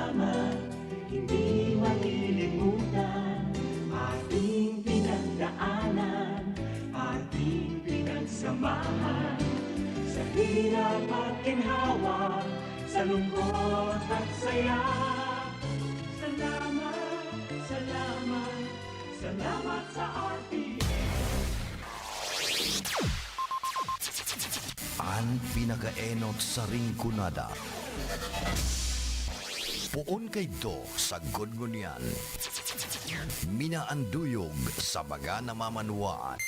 salamat, hindi malilimutan. Ating pinagdaanan, ating pinagsamahan. Sa hirap at ginhawa, sa lungkot at saya. Salamat, salamat, salamat sa Ang pinakaenot sa ringkunada. Puon kay do sa gudngunyan. Minaanduyog sa baga na mamanuaan.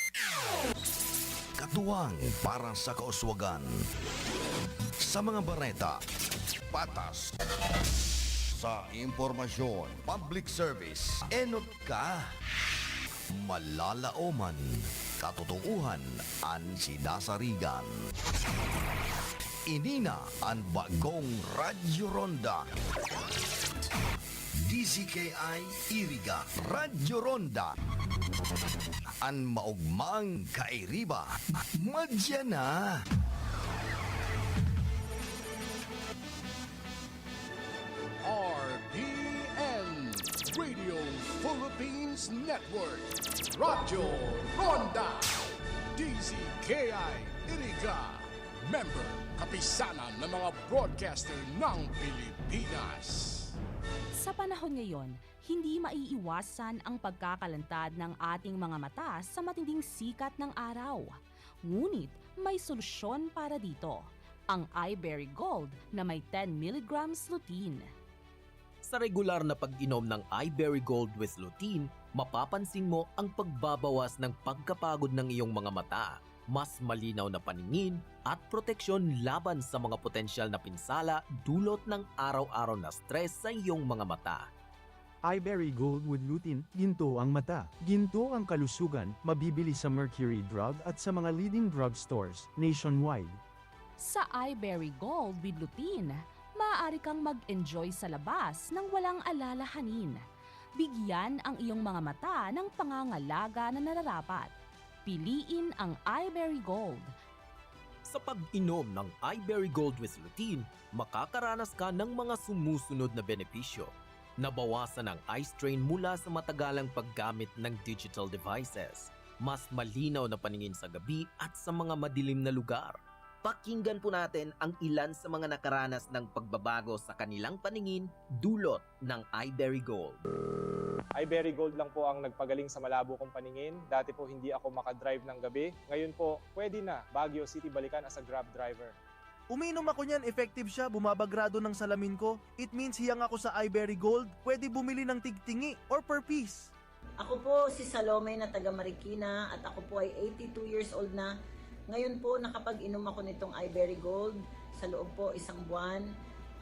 Katuwang para sa kauswagan. Sa mga bareta, patas. Sa impormasyon, public service, enot ka. Malalaoman, katotohanan ang sinasarigan. Inina ang bagong Radyo Ronda. DZKI Iriga Radyo Ronda. Ang maugmang kairiba. Madya na! RPN Radio Philippines Network Radyo Ronda DZKI Iriga Member Kapisanan ng mga broadcaster ng Pilipinas. Sa panahon ngayon, hindi maiiwasan ang pagkakalantad ng ating mga mata sa matinding sikat ng araw. Ngunit may solusyon para dito, ang iBerry Gold na may 10 mg lutein. Sa regular na pag-inom ng iBerry Gold with lutein, mapapansin mo ang pagbabawas ng pagkapagod ng iyong mga mata, mas malinaw na paningin at proteksyon laban sa mga potensyal na pinsala dulot ng araw-araw na stress sa iyong mga mata. iBerry Gold with lutein, ginto ang mata. Ginto ang kalusugan, mabibili sa Mercury Drug at sa mga leading drugstores nationwide. Sa iBerry Gold with lutein, maaari kang mag-enjoy sa labas ng walang alalahanin. Bigyan ang iyong mga mata ng pangangalaga na nararapat. Piliin ang iBerry Gold. Sa pag-inom ng iBerry Gold with lutein, makakaranas ka ng mga sumusunod na benepisyo. Nabawasan ang eye strain mula sa matagalang paggamit ng digital devices. Mas malinaw na paningin sa gabi at sa mga madilim na lugar. Pakinggan po natin ang ilan sa mga nakaranas ng pagbabago sa kanilang paningin dulot ng iBerry Gold. iBerry Gold lang po ang nagpagaling sa malabo kong paningin. Dati po hindi ako makadrive ng gabi. Ngayon po, pwede na Baguio City balikan as a Grab driver. Uminom ako niyan, effective siya, bumabagrado ng salamin ko. It means hiyang ako sa iBerry Gold, pwede bumili ng tigtingi or per piece. Ako po si Salome na taga Marikina at ako po ay 82 years old na. Ngayon po nakapag-inom ako nitong iBerry Gold. Sa loob po isang buwan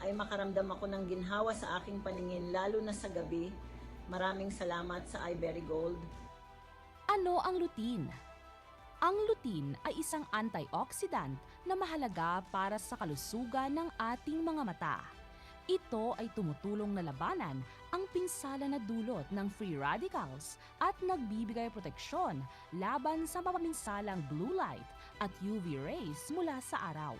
ay makaramdam ako ng ginhawa sa aking paningin lalo na sa gabi. Maraming salamat sa iBerry Gold. Ano ang lutein? Ang lutein ay isang antioxidant na mahalaga para sa kalusugan ng ating mga mata. Ito ay tumutulong na labanan ang pinsala na dulot ng free radicals at nagbibigay proteksyon laban sa mapaminsalang blue light at UV rays mula sa araw.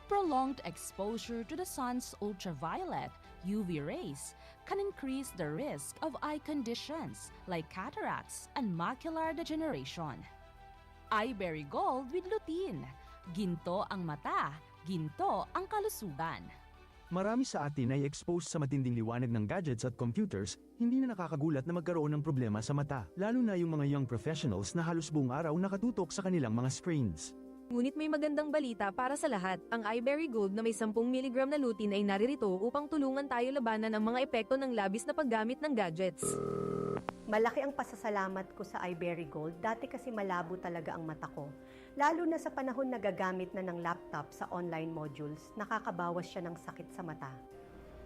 Prolonged exposure to the sun's ultraviolet UV rays can increase the risk of eye conditions like cataracts and macular degeneration. iBerry Gold with lutein. Ginto ang mata, ginto ang kalusugan. Marami sa atin ay exposed sa matinding liwanag ng gadgets at computers, hindi na nakakagulat na magkaroon ng problema sa mata, lalo na yung mga young professionals na halos buong araw nakatutok sa kanilang mga screens. Ngunit may magandang balita para sa lahat. Ang iBerry Gold na may 10 mg na lutein ay naririto upang tulungan tayo labanan ang mga epekto ng labis na paggamit ng gadgets. Malaki ang pasasalamat ko sa iBerry Gold. Dati kasi malabo talaga ang mata ko. Lalo na sa panahon na gagamit na ng laptop sa online modules, nakakabawas siya ng sakit sa mata.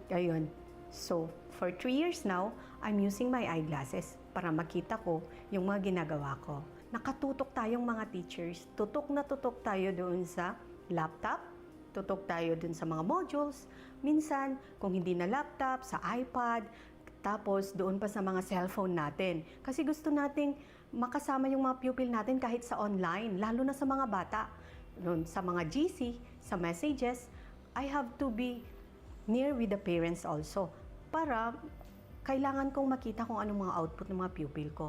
Ayun. So, for 3 years now, I'm using my eyeglasses para makita ko yung mga ginagawa ko. Nakatutok tayong mga teachers. Tutok na tutok tayo doon sa laptop. Tutok tayo doon sa mga modules. Minsan, kung hindi na laptop, sa iPad. Tapos, doon pa sa mga cellphone natin. Kasi gusto nating makasama yung mga pupil natin kahit sa online, lalo na sa mga bata. Doon sa mga GC, sa messages, I have to be near with the parents also para kailangan kong makita kung anong mga output ng mga pupil ko.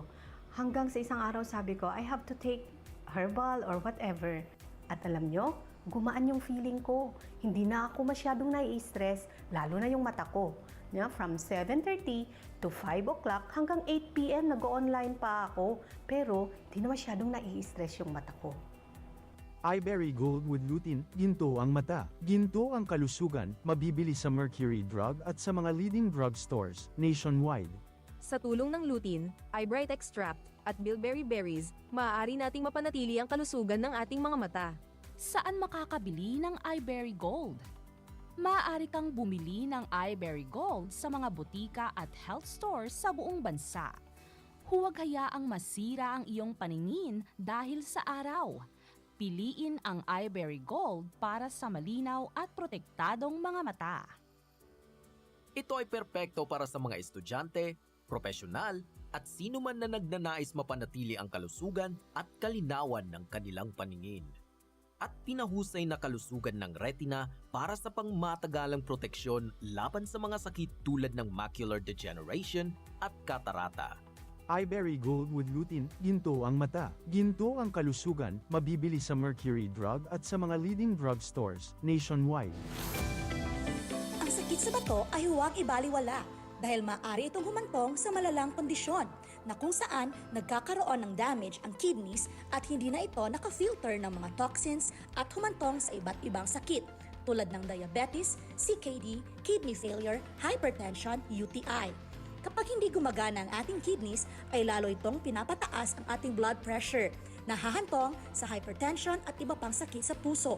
Hanggang sa isang araw sabi ko, I have to take herbal or whatever. At alam nyo, gumaan yung feeling ko. Hindi na ako masyadong nai-stress, lalo na yung mata ko. From 7:30 to 5 o'clock hanggang 8 p.m. nag-online pa ako. Pero di na masyadong nai-stress yung mata ko. iBerry Gold with lutein, ginto ang mata. Ginto ang kalusugan, mabibili sa Mercury Drug at sa mga leading drugstores nationwide. Sa tulong ng lutein, iBright Extract at bilberry berries, maaari nating mapanatili ang kalusugan ng ating mga mata. Saan makakabili ng iBerry Gold? Maaari kang bumili ng iBerry Gold sa mga butika at health stores sa buong bansa. Huwag hayaang masira ang iyong paningin dahil sa araw. Piliin ang iBerry Gold para sa malinaw at protektadong mga mata. Ito ay perpekto para sa mga estudyante, profesional, at sino man na nagnanais mapanatili ang kalusugan at kalinawan ng kanilang paningin. At pinahusay na kalusugan ng retina para sa pangmatagalang proteksyon laban sa mga sakit tulad ng macular degeneration at katarata. iBerry Gold with lutein, ginto ang mata. Ginto ang kalusugan, mabibili sa Mercury Drug at sa mga leading drugstores nationwide. Ang sakit sa bato ay huwag ibaliwala dahil maaari itong humantong sa malalang kondisyon na kung saan nagkakaroon ng damage ang kidneys at hindi na ito nakafilter ng mga toxins at humantong sa iba't ibang sakit tulad ng diabetes, CKD, kidney failure, hypertension, UTI. Kapag hindi gumagana ang ating kidneys, ay lalo itong pinapataas ang ating blood pressure, nahahantong sa hypertension at iba pang sakit sa puso.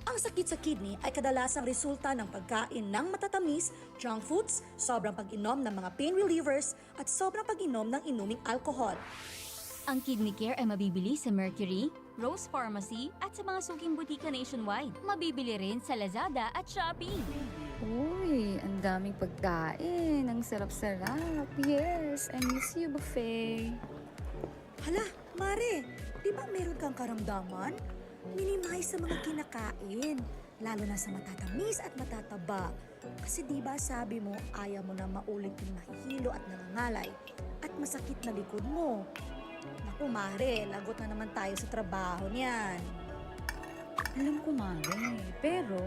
Ang sakit sa kidney ay kadalasang resulta ng pagkain ng matatamis, junk foods, sobrang pag-inom ng mga pain relievers, at sobrang pag-inom ng inuming alcohol. Ang Kidney Care ay mabibili sa Mercury, Rose Pharmacy at sa mga suking butika nationwide. Mabibili rin sa Lazada at Shopee. Uy, ang daming pagkain. Ang sarap-sarap. Yes, I miss you, buffet. Hala, Mare, di ba meron kang karamdaman? Minimize sa mga kinakain, lalo na sa matatamis at matataba. Kasi di ba sabi mo ayaw mo na maulit yung nahihilo at nangangalay at masakit na likod mo. Naku Mare, lagot na naman tayo sa trabaho niyan. Alam ko, Mare. Pero,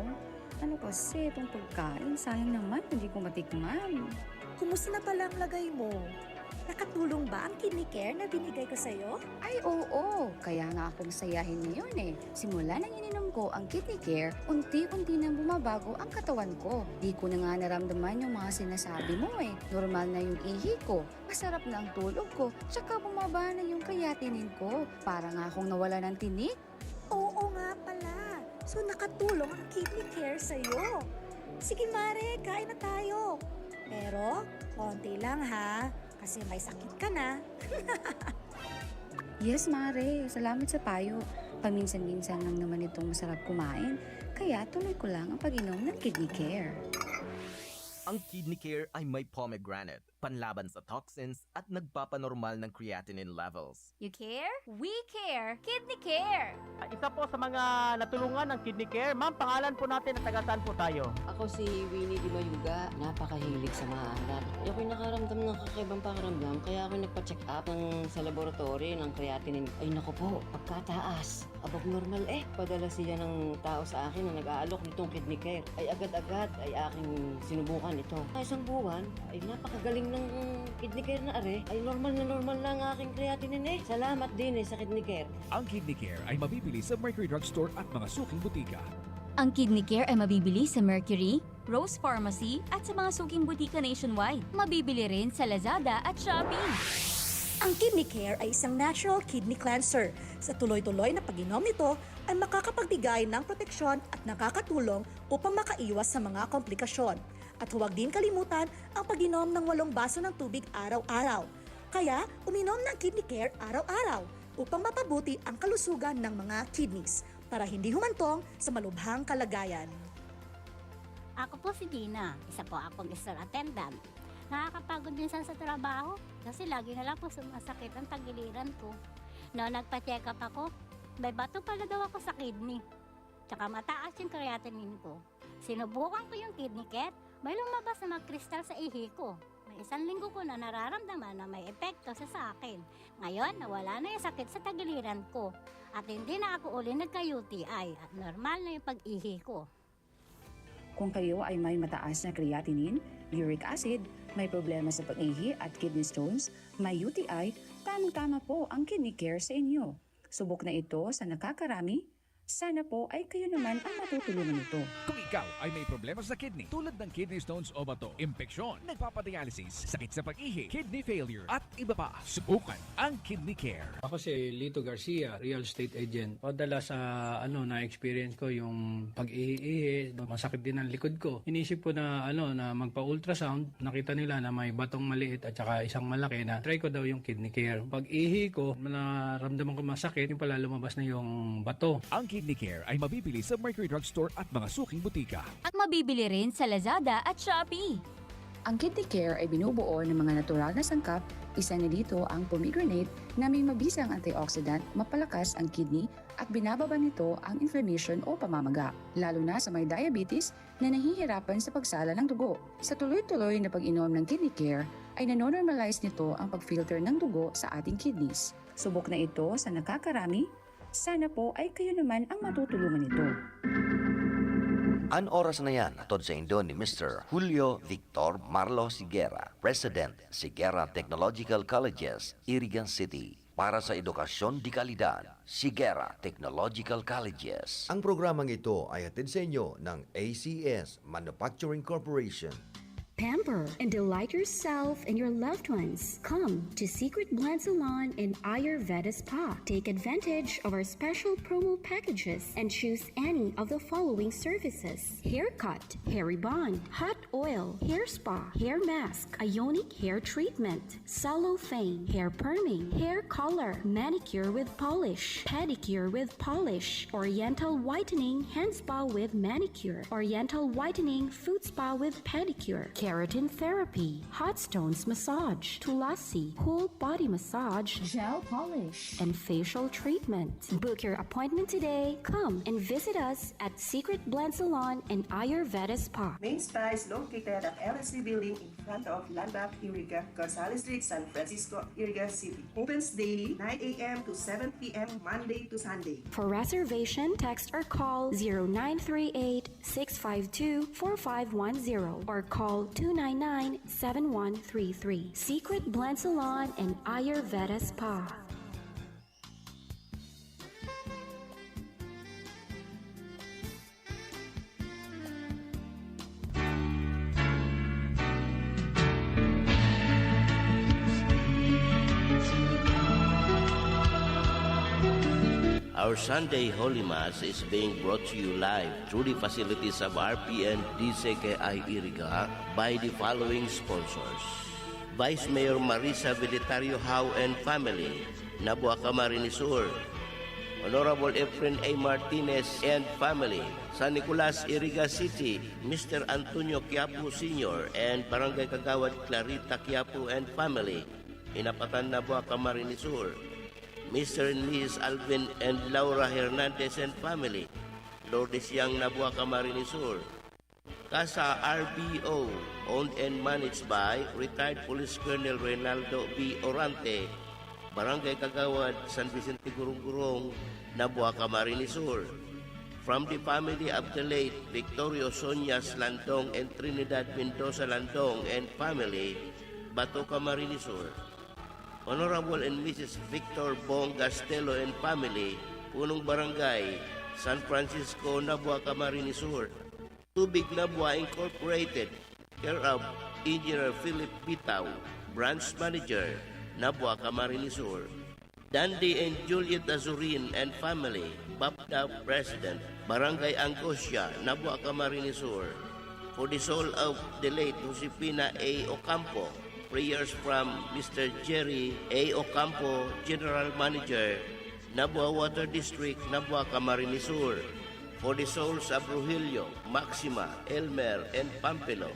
ano kasi itong pagkain? Sayang naman, hindi ko matikman. Kumusta na pala ang lagay mo? Nakatulong ba ang Kidney Care na binigay ko sa'yo? Ay, oo. Kaya nga akong sayahin ngayon eh. Simula nang ininom ko ang Kidney Care, unti-unti nang bumabago ang katawan ko. Di ko na nga naramdaman yung mga sinasabi mo eh. Normal na yung ihi ko, masarap na ang tulog ko, tsaka bumaba na yung creatinine ko. Para nga akong nawala ng tinik. Oo nga pala. So nakatulong ang Kidney Care sa'yo. Sige Mare, kain na tayo. Pero, konti lang ha. Kasi may sakit ka na. Yes, Mare. Salamat sa payo. Paminsan-minsan lang naman itong masarap kumain. Kaya tuloy ko lang ang pag-inom ng Kidney Care. Ang Kidney Care ay may pomegranate, panlaban sa toxins at nagpapanormal ng creatinine levels. You care? We care! Kidney Care! Isa po sa mga natulungan ng Kidney Care. Ma'am, pangalan po natin at taga saan po tayo? Ako si Winnie Di Mayuga, napakahilig sa maalat. Ako'y nakaramdam ng kakaibang pakiramdam kaya ako'y nagpa-check up sa laboratory ng creatinine. Ay naku po, pagkataas. Above normal Padala siya ng tao sa akin na nag-aalok nitong Kidney Care. Ay agad-agad ay aking sinubukan ito. Isang buwan ay napakagaling ng Kidney Care na ay normal na ang aking creatinine Salamat din sa Kidney Care. Ang Kidney Care ay mabibili sa Mercury Drugstore at mga suking butika. Ang Kidney Care ay mabibili sa Mercury, Rose Pharmacy at sa mga suking butika nationwide. Mabibili rin sa Lazada at Shopee. Ang Kidney Care ay isang natural kidney cleanser. Sa tuloy-tuloy na pag-inom nito ay makakapagbigay ng proteksyon at nakakatulong upang makaiwas sa mga komplikasyon. At huwag din kalimutan ang pag-inom ng 8 baso ng tubig araw-araw. Kaya uminom ng Kidney Care araw-araw upang mapabuti ang kalusugan ng mga kidneys para hindi humantong sa malubhang kalagayan. Ako po si Dina, isa po akong store attendant. Nakakapagod din sa trabaho kasi lagi na lang po sumasakit ang tagiliran ko. Noong nagpa-check up ako, may bato pala daw ako sa kidney. Tsaka mataas yung creatinine ko. Sinubukan ko yung Kidney Care, may lumabas na mga kristal sa ihi ko. May 1 linggo ko na nararamdaman na may epekto sa akin. Ngayon, nawala na yung sakit sa tagiliran ko. At hindi na ako uli nagka-UTI at normal na yung pag-ihi ko. Kung kayo ay may mataas na creatinine, uric acid, may problema sa pag-ihi at kidney stones, may UTI, tamang-tama po ang Kidney Care sa inyo. Subok na ito sa nakakarami. Sana po ay kayo naman ang matutulungan nito. Kung ikaw ay may problema sa kidney, tulad ng kidney stones o bato, impeksyon, nagpapadialysis, sakit sa pag-ihi, kidney failure, at iba pa, subukan ang Kidney Care. Ako si Lito Garcia, real estate agent. Padala sa na-experience ko yung pag-ihi, masakit din ang likod ko. Inisip ko na na magpa-ultrasound, nakita nila na may batong maliit at saka isang malaki na try ko daw yung Kidney Care. Pag-ihi ko, naramdaman ko masakit, yung pala lumabas na yung bato. Ang Kidney Care ay mabibili sa Mercury Drug Store at mga suking butika. At mabibili rin sa Lazada at Shopee. Ang Kidney Care ay binubuo ng mga natural na sangkap. Isa na dito ang pomegranate na may mabisang antioxidant, mapalakas ang kidney at binababa nito ang inflammation o pamamaga, lalo na sa may diabetes na nahihirapan sa pagsala ng dugo. Sa tuloy-tuloy na pag-inom ng Kidney Care ay nanonormalize nito ang pag-filter ng dugo sa ating kidneys. Subok na ito sa nakakarami. Sana po ay kayo naman ang matutulungan nito. An oras na yan, atod sa Indo ni Mr. Julio Victor Marlo Sigera, President, Sigera Technological Colleges, Irigan City. Para sa edukasyon di kalidad, Sigera Technological Colleges. Ang programang ito ay hatid sa inyo ng ACS Manufacturing Corporation. Pamper and delight yourself and your loved ones. Come to Secret Blend Salon and Ayurveda Spa. Take advantage of our special promo packages and choose any of the following services: haircut, hair rebond, hot oil, hair spa, hair mask, ionic hair treatment, cellophane, hair perming, hair color, manicure with polish, pedicure with polish, oriental whitening hand spa with manicure, oriental whitening foot spa with pedicure, keratin therapy, hot stones massage, tulasi, whole body massage, gel polish, and facial treatment. Book your appointment today. Come and visit us at Secret Blend Salon and Ayurveda Spa. Main Spa is located at LSV Building in front of Landmark Iriga, Gonzales Street, San Francisco, Iriga City. Opens daily 9 a.m. to 7 p.m. Monday to Sunday. For reservation, text or call 0938-652-4510 or call 299-7133. Secret Blend Salon and Ayurveda Spa. Our Sunday Holy Mass is being brought to you live through the facilities of RPN DCKI Iriga by the following sponsors: Vice Mayor Marisa Velitario Howe and family, Nabua Camarines Sur; Honorable Efren A. Martinez and family, San Nicolas, Iriga City, Mr. Antonio Quiapo Sr. and Barangay Kagawad Clarita Quiapo and family, Inapatan, Nabua Camarines Sur; Mr. and Mrs. Alvin and Laura Hernandez and family, Lourdes Yang, Nabua Camarines Sur; Casa RBO, owned and managed by retired Police Colonel Reynaldo B. Orante, Barangay Kagawad, San Vicente Gurong-Gurong, Nabua Camarines Sur; from the family of the late Victorio Sonias Landong and Trinidad Mendoza Landong and family, Bato Camarines Sur; Honorable and Mrs. Victor Bong Gastelo and family, Punong Barangay, San Francisco, Nabua Camarines Sur; Tubig Nabua Incorporated, care of Engineer Philip Bitaw, Branch Manager, Nabua Camarines Sur; Dandy and Juliet Azurin and family, BAPDA President, Barangay Angoscia, Nabua Camarines Sur; for the soul of the late Josefina A. Ocampo, prayers from Mr. Jerry A. Ocampo, General Manager, Nabua Water District, Nabua Camarines Sur; for the souls of Rogelio, Maxima, Elmer, and Pampelo,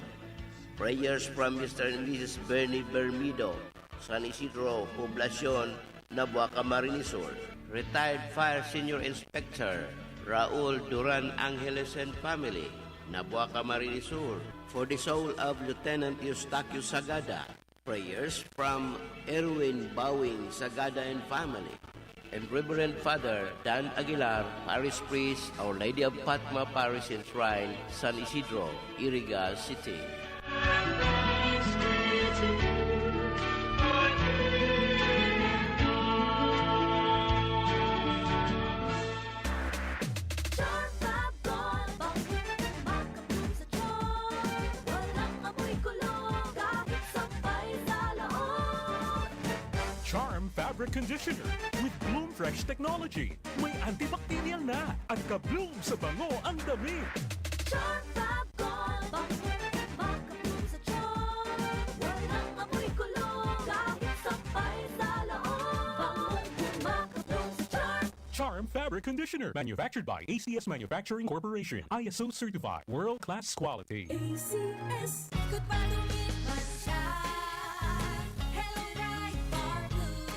prayers from Mr. and Mrs. Bernie Bermido, San Isidro, Poblacion, Nabua Camarines Sur; retired Fire Senior Inspector Raul Duran Angeles and family, Nabua Camarines Sur. For the soul of Lieutenant Eustaquio Sagada. Prayers from Erwin Bowing Sagada and family. And Reverend Father Dan Aguilar, Parish Priest, Our Lady of Fatma Parish and Shrine, San Isidro, Iriga City. Charm Fabric Conditioner with Bloom Fresh Technology. May antibacterial na at ka-bloom sa bango ang dami. Charm Fab Gold, baka-bloom sa charm. Walang amoy kulong, kahit sampay sa loob. Bangong bumaka-bloom sa charm. Charm Fabric Conditioner, manufactured by ACS Manufacturing Corporation. ISO certified, world-class quality. ACS, good palumit man siya. Hello, right for blue.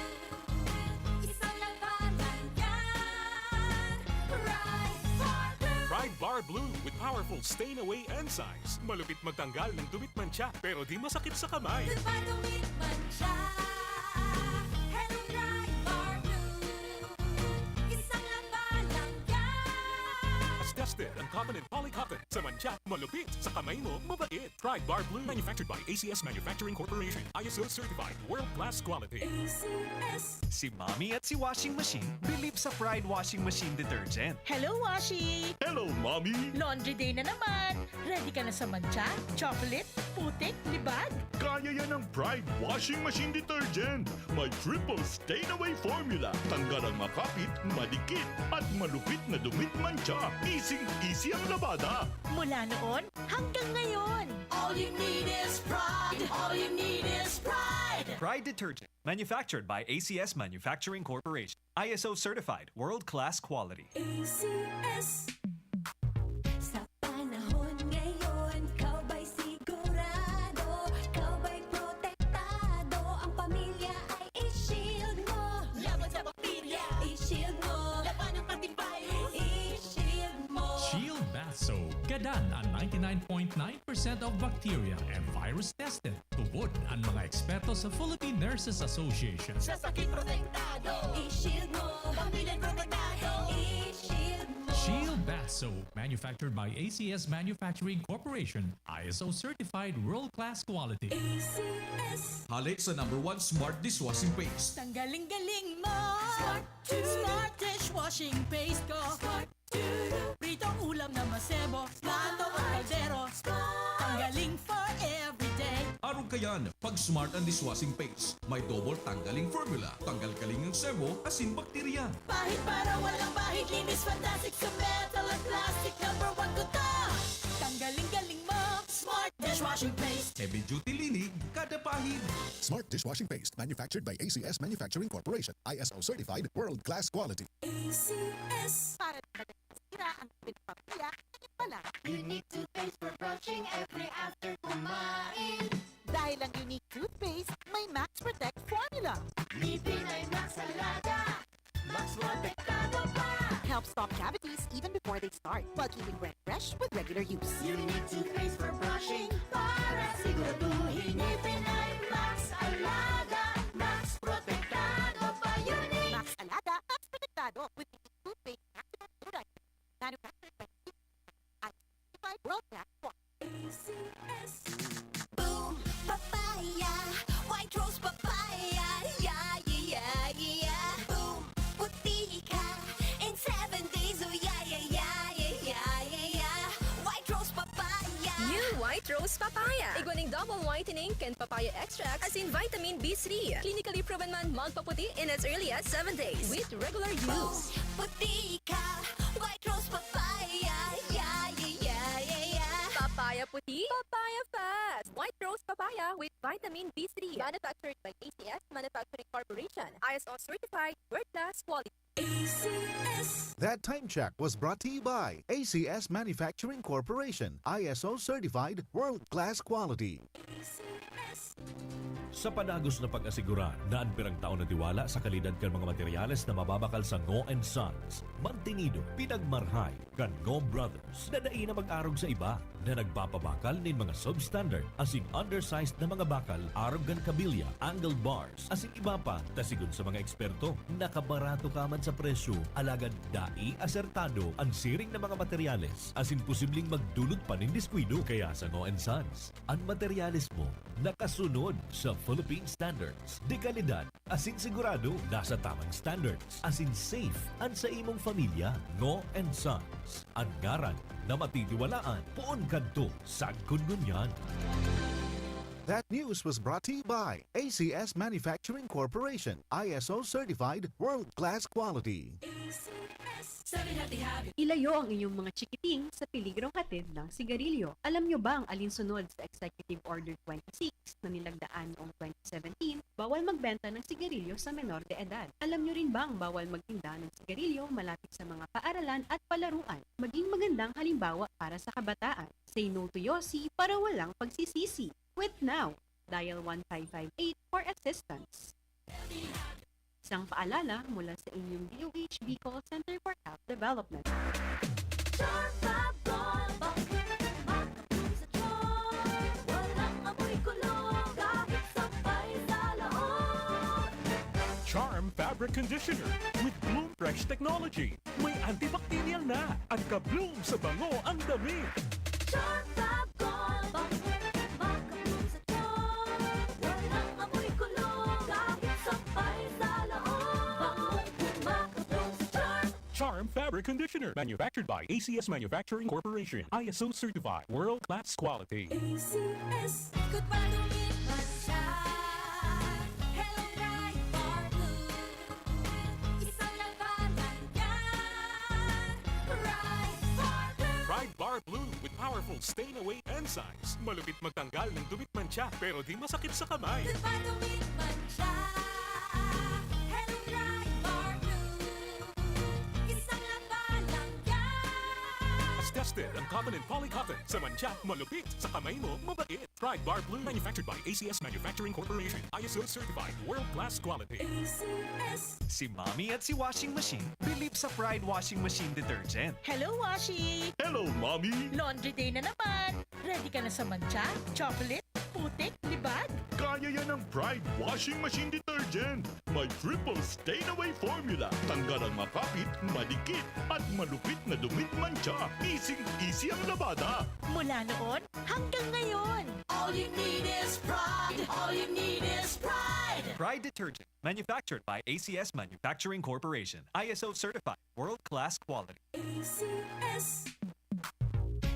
Isang labanan yan. Right for blue. Pride Bar Blue with powerful stain-away enzymes. Malupit magtanggal ng dumit mancha pero di masakit sa kamay. Good palumit man siya. Hello, right for blue. Isang labanan yan. As tested ang cotton and polycotton sa mancha, malupit sa kamay mo, mabait. Pride Bar Blue, manufactured by ACS Manufacturing Corporation. ISO certified, world-class quality. ACS. Si Mommy at si Washing Machine believe sa Pride Washing Machine Detergent. Hello, Washi! Hello, Mommy! Laundry day na naman! Ready ka na sa mancha, chocolate, putik, libag? Kaya yan ang Pride Washing Machine Detergent. May triple stain-away formula. Tanggal ang makapit, madikit, at malupit na dumit mancha. Easy ang labada. Mula noon hanggang ngayon. All you need is pride. All you need is pride. Pride Detergent, manufactured by ACS Manufacturing Corporation. ISO certified, world-class quality. ACS. Sa panahon ngayon, kau ba'y sigurado? Kau ba'y protektado? Ang pamilya ay i-shield mo. Laban sa bakterya, i-shield mo. Laban ng antivirus, i-shield mo. Shield Bath Soap. Gadan ang 99.9% of bacteria and virus tested. Tubod ang mga eksperto sa Philippine Nurses Association. Sa sakit protektado, i-shield mo. Pamilya protektado, i-shield mo. Shield Bath Soap, manufactured by ACS Manufacturing Corporation. ISO certified, world-class quality. ACS. Halik sa #1 Smart Dishwashing Paste. Tanggaling-galing mo! Smart dishwashing paste ko! Pritong ulam na masebo, plato o kaldero. Tanggaling for everyday. Araw kayan, pag Smart ang Dishwashing Paste, may double tanggaling formula. Tanggal kaling ng sebo, asin bakterya. Bahid para walang bahid, linis fantastic sa metal at plastic. #1 ko to! Tanggaling-galing mo! Smart dishwashing paste. Heavy duty linig, kada pahid. Smart Dishwashing Paste, manufactured by ACS Manufacturing Corporation. ISO certified, world-class quality. ACS. Para sira ang pinapapaya, pala. Unique toothpaste for brushing every after kumain. Dahil ang unique toothpaste, may Max Protect formula. Ngipin ay Max Alaga. Max Protektado pa. Helps stop cavities even before they start, while keeping breath fresh with regular use. Unique toothpaste for brushing para siguraduhin ngipin ay Max Alaga. Max Protektado pa. Unique. Max Alaga, Max Protektado with unique toothpaste maximum fluoride. Manufactured by certified world-class quality. ACS. Boom, papaya, white rose papaya, yeah, yeah, yeah. Boom, puti ka in 7 days, oh yeah, yeah, yeah, yeah, yeah, yeah. White rose papaya. New White Rose Papaya. Iguaning double whitening and papaya extract as in vitamin B3. Clinically proven man magpaputi in as early as 7 days with regular use. Puti ka, white rose papaya, yeah, yeah, yeah, yeah, yeah. Papaya puti, papaya fast. White Rose Papaya with vitamin B3. Manufactured by ACS Manufacturing Corporation. ISO certified, world-class quality. ACS. That time check was brought to you by ACS Manufacturing Corporation. ISO certified, world-class quality. ACS. Sa panagos na pag-asigura na ang pirang taon na tiwala sa kalidad kan mga materyales na mababakal sa Ngo & Sons, mantinido, pinagmarhay, kan Ngo Brothers, na na mag-arog sa iba na nagpapabakal nin mga substandard asing undersized na mga bakal, arog gan kabilya, angled bars, asing iba pa, tasigon sa mga eksperto, nakabarato kaman sa presyo, alagad dai asertado ang siring na mga materyales, asing posibleng magdulot pa nin diskwido. Kaya sa Ngo & Sons, ang materyales mo nakasunod sa Philippine standards. De kalidad, asin sigurado, nasa tamang standards. Asin safe, ang sa imong familia. Ngo & Sons, ang ngaran na matitiwalaan. Puon kadto sa kungunyan. That news was brought to you by ACS Manufacturing Corporation, ISO certified world-class quality. Ilayo ang inyong mga chikiting sa piligrong hatid ng sigarilyo. Alam nyo ba ang alinsunod sa Executive Order 26 na nilagdaan noong 2017? Bawal magbenta ng sigarilyo sa menor de edad. Alam nyo rin bang bawal magtinda ng sigarilyo malapit sa mga paaralan at palaruan? Maging magandang halimbawa para sa kabataan. Say no to Yossi para walang pagsisisi. Quit now. Dial 1558 for assistance. Isang paalala mula sa inyong DOH Bicol Center for Health Development. Charm Fabric Conditioner with Bloom Fresh Technology. May antibacterial na at ka-bloom sa bango ang damit. Charm Fab Gold, makabloom sa tiyan. Walang amoy kulong, kahit sabay sa loob. Makabloom sa Charm. Charm Fabric Conditioner, manufactured by ACS Manufacturing Corporation, ISO certified, world-class quality. ACS, good pa lumipas siya. Hello, Bright Bar Blue. Isang labanan yan. Bright Bar Blue. Pride Bar Blue with powerful stain-away enzymes. Malupit magtanggal ng dumit mancha pero di masakit sa kamay. Good pa lumipas siya. Hello, Bright Bar Blue. Isang labanan yan. As tested ang common and polycotton. Sa mancha, malupit. Sa kamay mo, mabait. Pride Bar Blue, manufactured by ACS Manufacturing Corporation. ISO certified, world-class quality. ACS. Si Mommy at si Washing Machine, believe sa Pride Washing Machine Detergent. Hello, Washi! Hello, Mommy! Laundry day na naman! Ready ka na sa mancha, chocolate, putik, libag? Kaya yan ang Pride Washing Machine Detergent. May triple stain-away formula. Tanggal ang makapit, madikit, at malupit na dumit mancha. Easy ang labada. Mula noon hanggang ngayon. All you need is pride. All you need is pride. Pride Detergent, manufactured by ACS Manufacturing Corporation. ISO certified, world-class quality. ACS.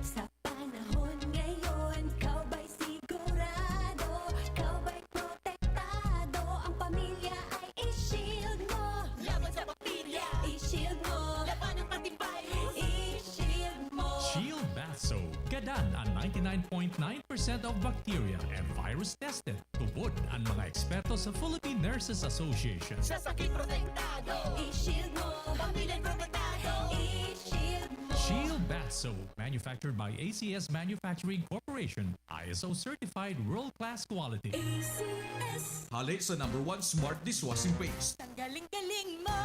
Sa panahon ngayon, kau ba'y sigurado? Kau ba'y protektado? Ang pamilya ay i-shield mo. Laban sa bakterya, i-shield mo. Laban ng patibay, i-shield mo. Shield Bath Soap. Gadan ang 99.9% of bacteria and virus tested. Tubod ang mga eksperto sa Philippine Nurses Association. Sa sakit protektado, i-shield mo. Pamilya protektado, i-shield mo. Shield Bath Soap, manufactured by ACS Manufacturing Corporation. ISO certified world-class quality. ACS. Hali sa #1 Smart Dishwashing Paste. Ang galing-galing mo.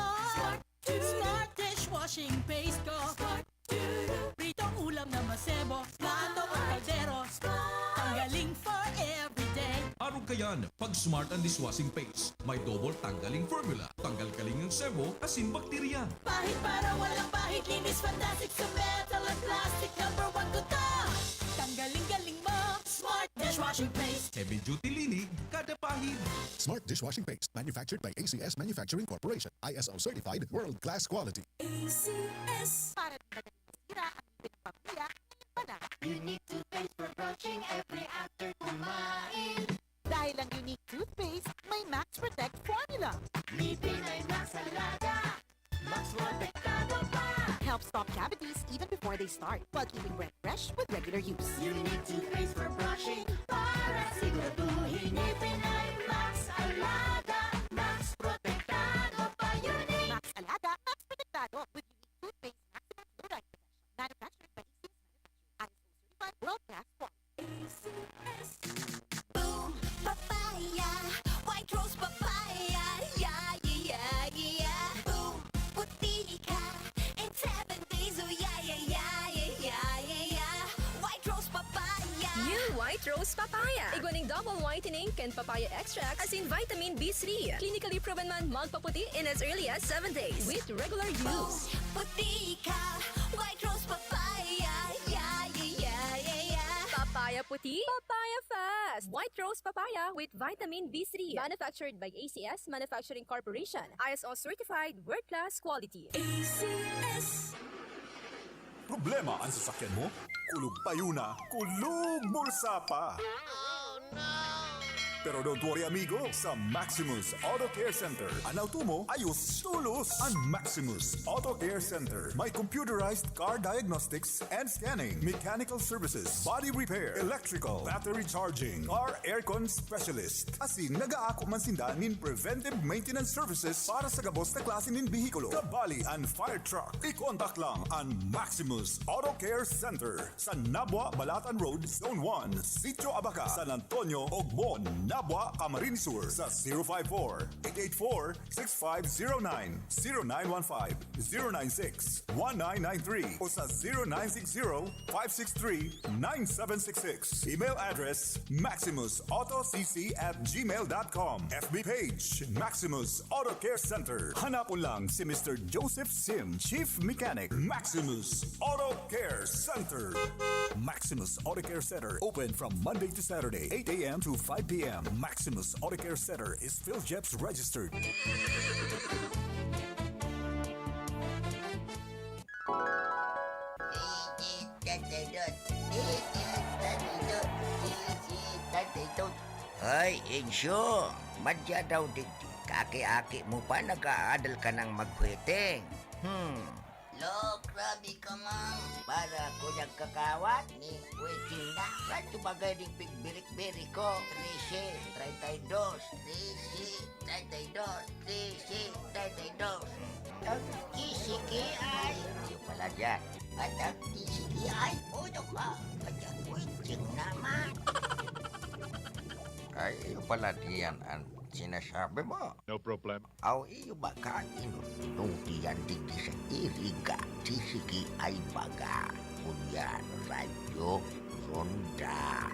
Smart dishwashing paste ko. Pritong ulam na masebo. Plato o kaldero. Ang galing for everyday. Araw kayan, pag Smart and Dishwashing Paste, may double tanggaling formula. Tanggal kaling ng sebo, asin bakterya. Pahit para walang pahit. Linis fantastic sa metal at plastic. #1 ko to. Tanggaling-galing mo. Smart dishwashing paste. Heavy duty linig, kada pahid. Smart Dishwashing Paste, manufactured by ACS Manufacturing Corporation, ISO certified, world-class quality. ACS. Para naman masira ang pinapamilya, ngayon pa na. Unique toothpaste for brushing every after kumain. Dahil ang unique toothpaste, may Max Protect formula. Ngipin ay Max Alaga. Max Protektado pa. Helps stop cavities even before they start, while keeping breath fresh with regular use. Unique toothpaste for brushing, para siguraduhin ngipin ay Max Alaga. Max Protektado pa. Unique. Max Alaga, Max Protektado with unique toothpaste, maximum fluoride protection. Manufactured by ACS Manufacturing. ISO certified, world-class quality. ACS. Boom, papaya. Rose Papaya. Iguaning double whitening can papaya extract as in vitamin B3. Clinically proven man magpaputi in as early as 7 days with regular use. Puti ka, White Rose Papaya. Yeah, yeah, yeah, yeah. Papaya puti, papaya fast. White Rose Papaya with vitamin B3. Manufactured by ACS Manufacturing Corporation. ISO certified world-class quality. ACS. Problema ang sasakyan mo? Kulog tayo na, kulog bulsa pa! Pero don't worry amigo, sa Maximus Auto Care Center, ang auto mo ayos tulos. Ang Maximus Auto Care Center may computerized car diagnostics and scanning, mechanical services, body repair, electrical, battery charging, car aircon specialist. Asin nagaako man sinda nin preventive maintenance services para sa gabos na klase nin bihikulo, kabali and fire truck. I-contact lang ang Maximus Auto Care Center sa Nabwa, Balatan Road, Zone 1, Sitio Abaca, San Antonio, Ogmon, Nabwa, Camarines Sur sa 054-884-6509, 0915-096-1993 o sa 0960-563-9766. Email address maximusautocc@gmail.com. FB page Maximus Auto Care Center. Hanapon lang si Mr. Joseph Sim, Chief Mechanic, Maximus Auto Care Center. Maximus Auto Care Center open from Monday to Saturday, 8 a.m. to 5 p.m. Maximus Auto Care Center is PhilJeps registered. Ay, Insyo, madya daw digdi. Kaki-aki mo pa nag-aadal ka ng magkweting. Lo, grabe ka mang. Para ko nagkakawat ni Waiting na. Rato bagay ding pigbirik-birik ko. 13, 32, 13, 32, 13, 32. Ang kisiki ay. Yung pala dyan. At ang kisiki ay. Uno ka. At ang waiting naman. Ay, yung pala diyan ang sinasabi mo. No problem. Aw, iyo ba ka inutiyan digdi sa iriga? Sisiki ay baga. Kunyan, radyo, sonda.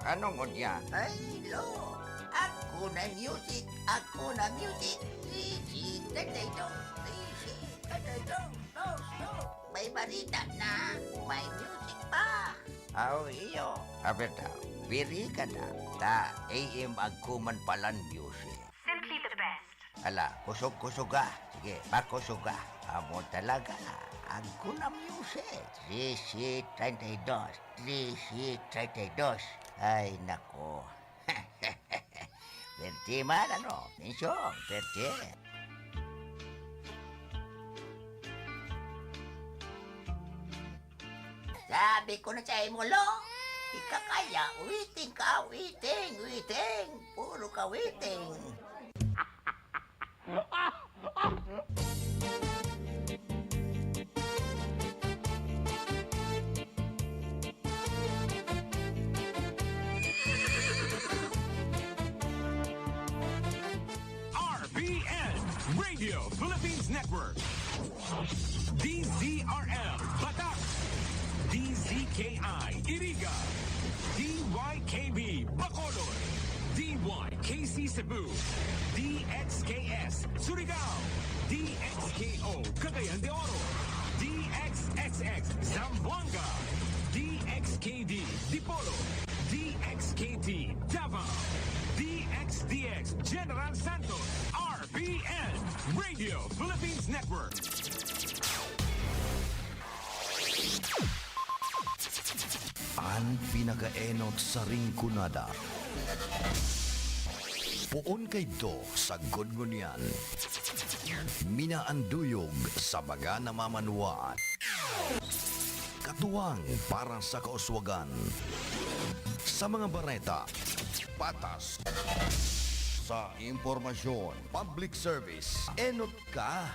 Anong kunyan? Ay, lo. Ako na music. Ako na music. 13, 32, 13, 32. May balita na. May music pa. Aw, iyo. Abet daw. Biri ka na. Ta, AM agkuman palan music. Simply the best. Ala, kusog-kusog ka. Sige, pakusog ka. Amo talaga. Agko na music. 13, 32. 13, 32. Ay, nako. Berti man, ano? Minsyong, berti. Sabi ko na sa'yo mo, lo. Ikakaya, waiting ka, waiting, waiting. Puro ka waiting. RBN Radio Philippines Network. DZRL Batak. DZKI Iriga. DYKB Bacolod. DYKC Cebu. DXKS Surigao. DXKO Cagayan de Oro. DXXX Zamboanga. DXKD Dipolo. DXKT Davao. DXDX General Santos. RBN Radio Philippines Network. Ang pinakaenot sa ringkunada. Puon kay do sa gudngunyan. Minaanduyog sa baga na mamanuan. Katuwang para sa kauswagan. Sa mga bareta, patas. Sa impormasyon, public service, enot ka.